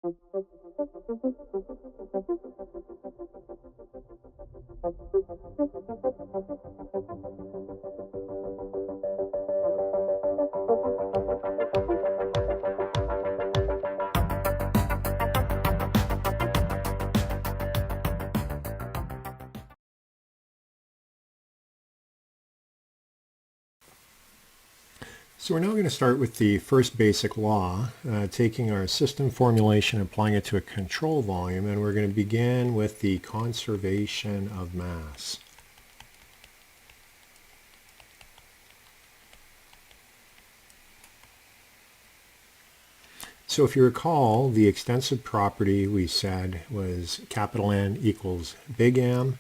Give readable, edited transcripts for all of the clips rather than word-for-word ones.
So we're now going to start with the first basic law, taking our system formulation and applying it to a control volume, and we're going to begin with the conservation of mass. So if you recall, the extensive property we said was capital N equals big M,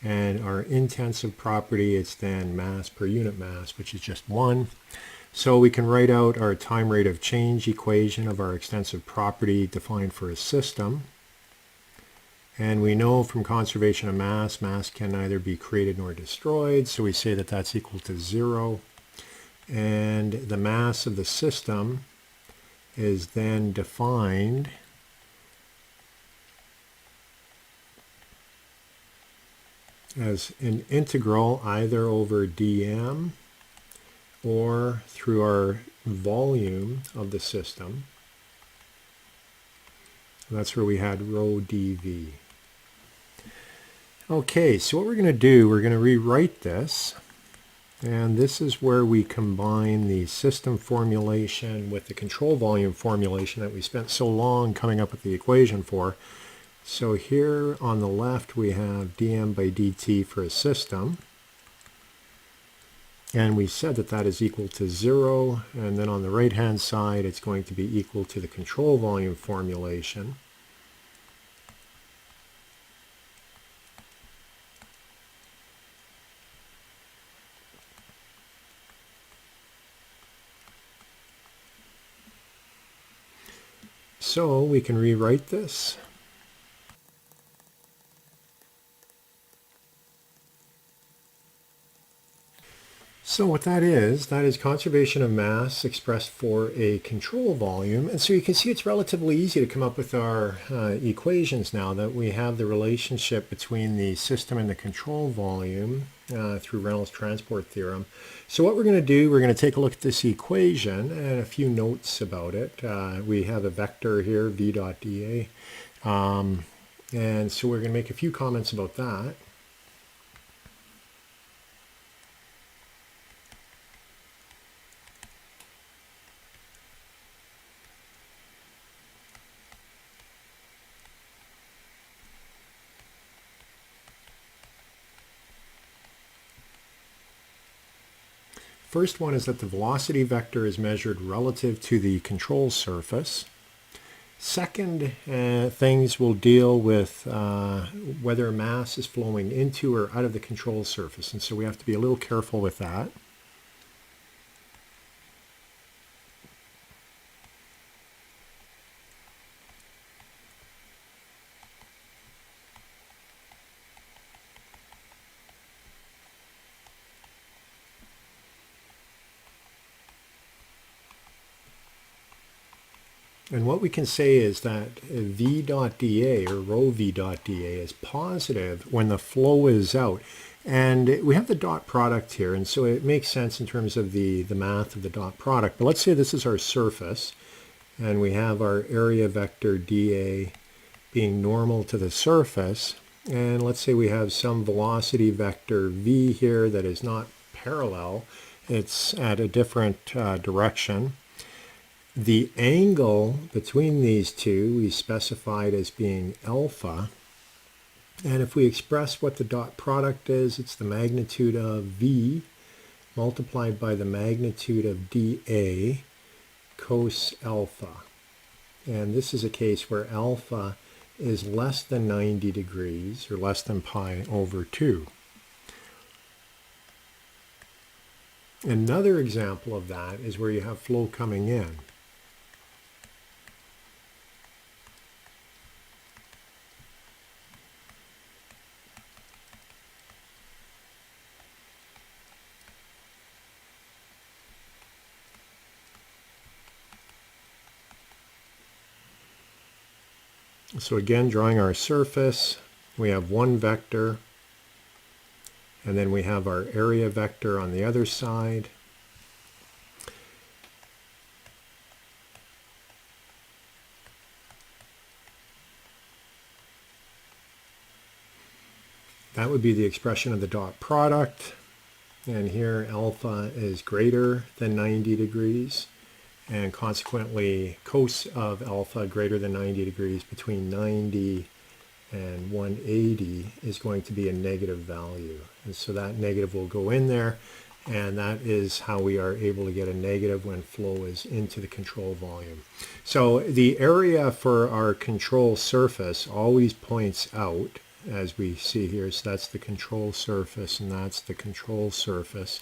and our intensive property, it's then mass per unit mass, which is just 1. So we can write out our time rate of change equation of our extensive property defined for a system. And we know from conservation of mass, mass can neither be created nor destroyed. So we say that that's equal to 0. And the mass of the system is then defined as an integral either over dm or through our volume of the system. And that's where we had rho dv. Okay, so what we're going to do, we're going to rewrite this. And this is where we combine the system formulation with the control volume formulation that we spent so long coming up with the equation for. So here on the left we have dm by dt for a system. And we said that that is equal to 0. And then on the right hand side it's going to be equal to the control volume formulation. So we can rewrite this. So what that is conservation of mass expressed for a control volume. And so you can see it's relatively easy to come up with our equations now that we have the relationship between the system and the control volume through Reynolds transport theorem. So what we're going to do, we're going to take a look at this equation and a few notes about it. We have a vector here, v dot dA. And so we're going to make a few comments about that. First one is that the velocity vector is measured relative to the control surface. Second, things will deal with whether mass is flowing into or out of the control surface, and so we have to be a little careful with that. And what we can say is that v dot dA, or rho v dot dA, is positive when the flow is out. And we have the dot product here, and so it makes sense in terms of the math of the dot product. But let's say this is our surface, and we have our area vector dA being normal to the surface. And let's say we have some velocity vector v here that is not parallel. It's at a different direction. The angle between these two we specified as being alpha. And if we express what the dot product is, it's the magnitude of v multiplied by the magnitude of dA cos alpha. And this is a case where alpha is less than 90 degrees, or less than pi over 2. Another example of that is where you have flow coming in. So again, drawing our surface, we have one vector, and then we have our area vector on the other side. That would be the expression of the dot product. And here alpha is greater than 90 degrees. And consequently, cos of alpha greater than 90 degrees between 90 and 180 is going to be a negative value. And so that negative will go in there. And that is how we are able to get a negative when flow is into the control volume. So the area for our control surface always points out, as we see here. So that's the control surface, and that's the control surface.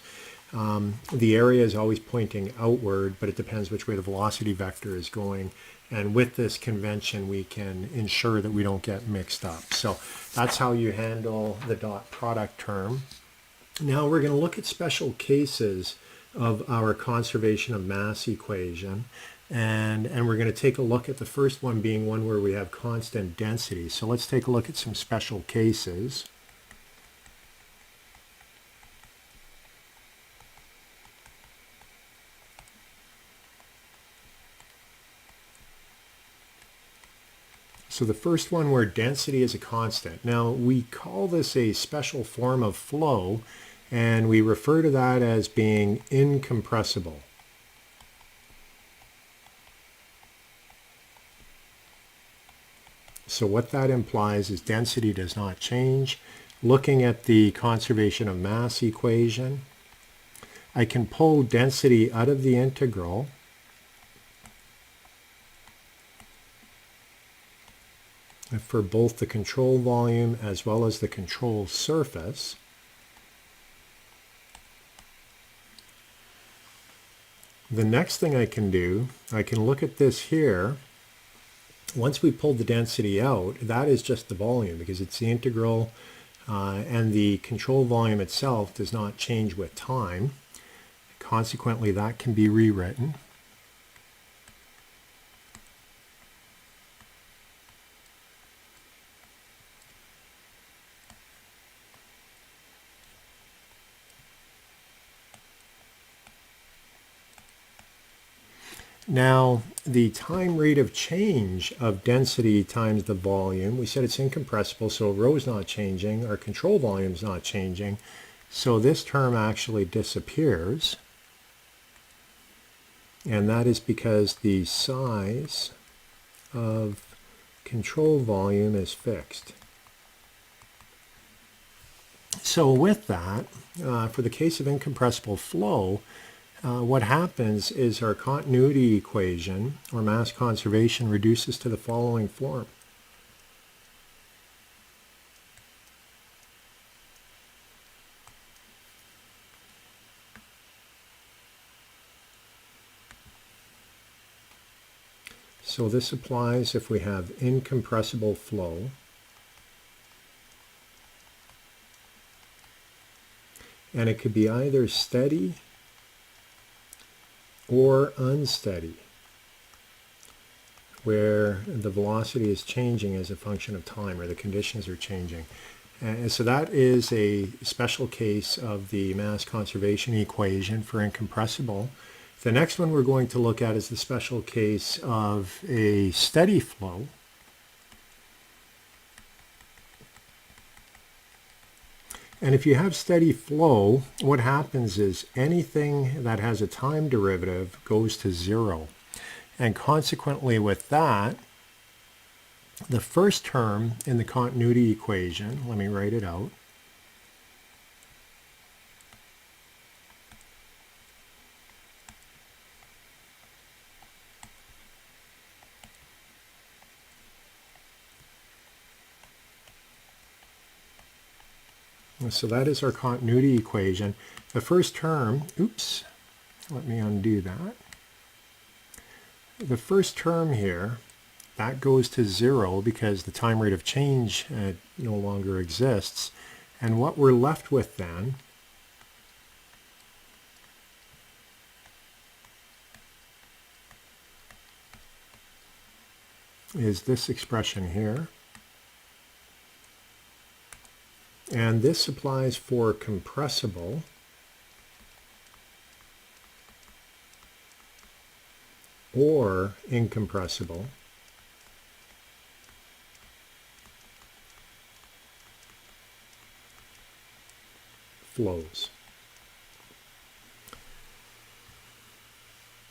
The area is always pointing outward, but it depends which way the velocity vector is going. And with this convention, we can ensure that we don't get mixed up. So that's how you handle the dot product term. Now we're going to look at special cases of our conservation of mass equation. And we're going to take a look at the first one being one where we have constant density. So let's take a look at some special cases. So the first one where density is a constant. Now we call this a special form of flow, and we refer to that as being incompressible. So what that implies is density does not change. Looking at the conservation of mass equation, I can pull density out of the integral. For both the control volume as well as the control surface. The next thing I can do, I can look at this here. Once we pull the density out, that is just the volume because it's the integral, and the control volume itself does not change with time. Consequently, that can be rewritten. Now, the time rate of change of density times the volume, we said it's incompressible, so rho is not changing, our control volume is not changing, so this term actually disappears, and that is because the size of control volume is fixed. So with that, for the case of incompressible flow, what happens is our continuity equation, or mass conservation, reduces to the following form. So this applies if we have incompressible flow. And it could be either steady or unsteady, where the velocity is changing as a function of time, or the conditions are changing. And so that is a special case of the mass conservation equation for incompressible. The next one we're going to look at is the special case of a steady flow. And if you have steady flow, what happens is anything that has a time derivative goes to zero. And consequently with that, the first term in the continuity equation, let me write it out, so that is our continuity equation. The first term, oops, let me undo that. The first term here, that goes to zero because the time rate of change no longer exists. And what we're left with then is this expression here. And this applies for compressible or incompressible flows.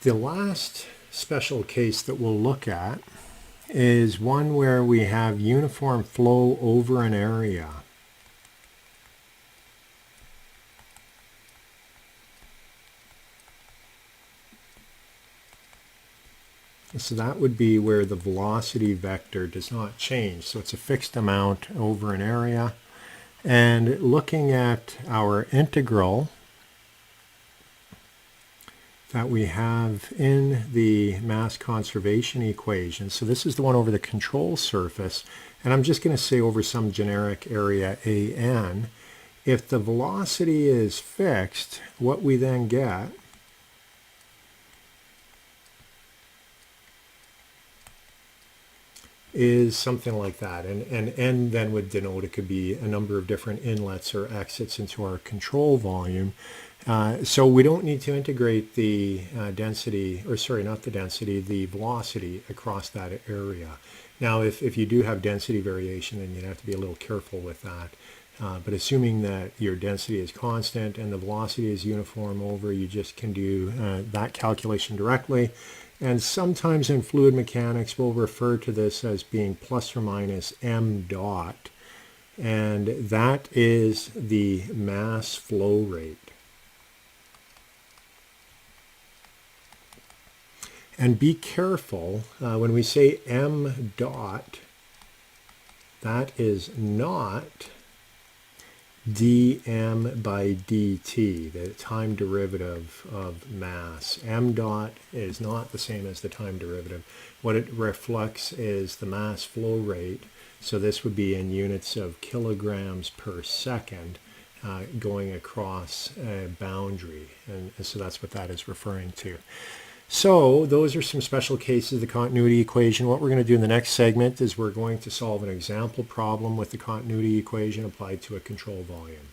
The last special case that we'll look at is one where we have uniform flow over an area. So that would be where the velocity vector does not change. So it's a fixed amount over an area. And looking at our integral that we have in the mass conservation equation. So this is the one over the control surface. And I'm just going to say over some generic area AN. If the velocity is fixed, what we then get is something like that. And N then would denote it could be a number of different inlets or exits into our control volume. So we don't need to integrate the density, or sorry, not the density, the velocity across that area. Now, if you do have density variation, then you'd have to be a little careful with that. But assuming that your density is constant and the velocity is uniform over, you just can do that calculation directly. And sometimes in fluid mechanics, we'll refer to this as being plus or minus m dot. And that is the mass flow rate. And be careful, when we say m dot, that is not dm by dt, the time derivative of mass. M dot is not the same as the time derivative. What it reflects is the mass flow rate. So this would be in units of kilograms per second going across a boundary. And so that's what that is referring to. So those are some special cases of the continuity equation. What we're going to do in the next segment is we're going to solve an example problem with the continuity equation applied to a control volume.